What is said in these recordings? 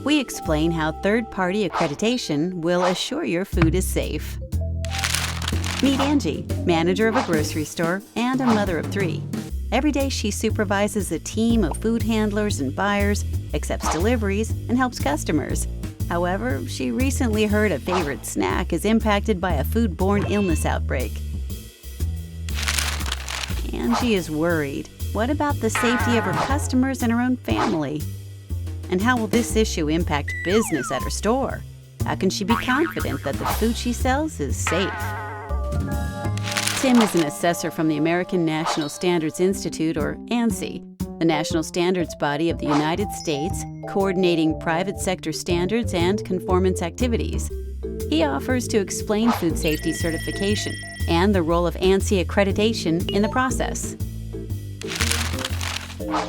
we explain how third-party accreditation will assure your food is safe. Meet Angie, manager of a grocery store and a mother of 3. Every day she supervises a team of food handlers and buyers, accepts deliveries, and helps customers. However, she recently heard a favorite snack is impacted by a foodborne illness outbreak. Angie is worried. What about the safety of her customers and her own family? And how will this issue impact business at her store? How can she be confident that the food she sells is safe? Tim is an assessor from the American National Standards Institute, or ANSI, the national standards body of the United States, coordinating private sector standards and conformance activities. He offers to explain food safety certification and the role of ANSI accreditation in the process.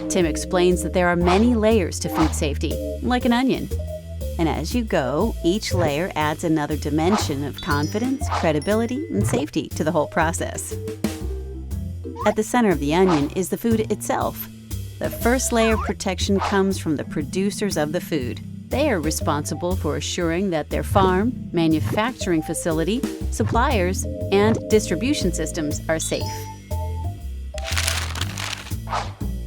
Tim explains that there are many layers to food safety, like an onion. And as you go, each layer adds another dimension of confidence, credibility, and safety to the whole process. At the center of the onion is the food itself. The first layer of protection comes from the producers of the food. They are responsible for assuring that their farm, manufacturing facility, suppliers, and distribution systems are safe.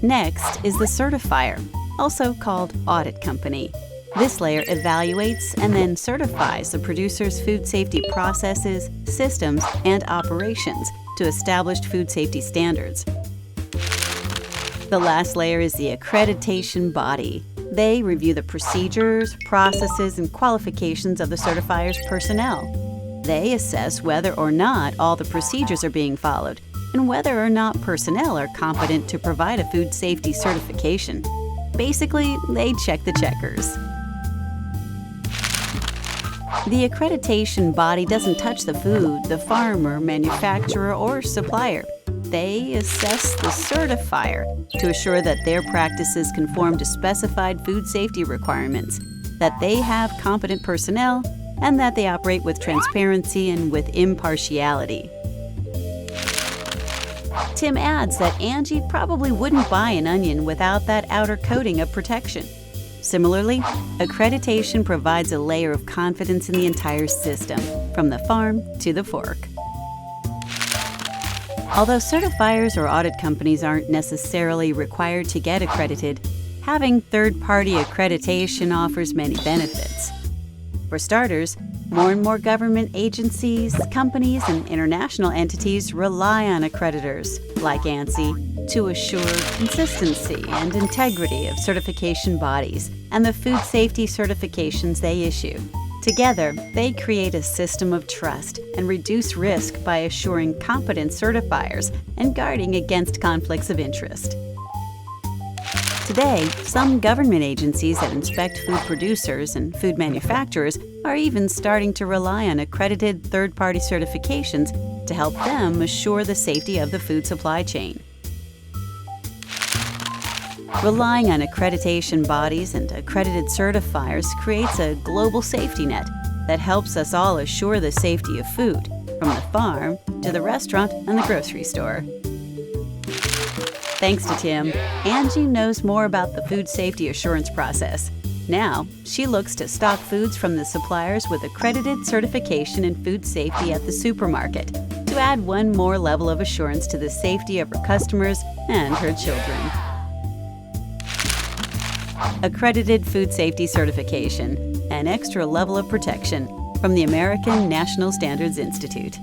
Next is the certifier, also called audit company. This layer evaluates and then certifies the producer's food safety processes, systems, and operations to established food safety standards. The last layer is the accreditation body. They review the procedures, processes, and qualifications of the certifier's personnel. They assess whether or not all the procedures are being followed and whether or not personnel are competent to provide a food safety certification. Basically, they check the checkers. The accreditation body doesn't touch the food, the farmer, manufacturer, or supplier. They assess the certifier to assure that their practices conform to specified food safety requirements, that they have competent personnel, and that they operate with transparency and with impartiality. Tim adds that Angie probably wouldn't buy an onion without that outer coating of protection. Similarly, accreditation provides a layer of confidence in the entire system, from the farm to the fork. Although certifiers or audit companies aren't necessarily required to get accredited, having third-party accreditation offers many benefits. For starters, more and more government agencies, companies, and international entities rely on accreditors, like ANSI, to assure consistency and integrity of certification bodies and the food safety certifications they issue. Together, they create a system of trust and reduce risk by assuring competent certifiers and guarding against conflicts of interest. Today, some government agencies that inspect food producers and food manufacturers are even starting to rely on accredited third-party certifications to help them assure the safety of the food supply chain. Relying on accreditation bodies and accredited certifiers creates a global safety net that helps us all assure the safety of food, from the farm to the restaurant and the grocery store. Thanks to Tim, Angie knows more about the food safety assurance process. Now, she looks to stock foods from the suppliers with accredited certification in food safety at the supermarket to add one more level of assurance to the safety of her customers and her children. Accredited Food Safety Certification, an extra level of protection from the American National Standards Institute.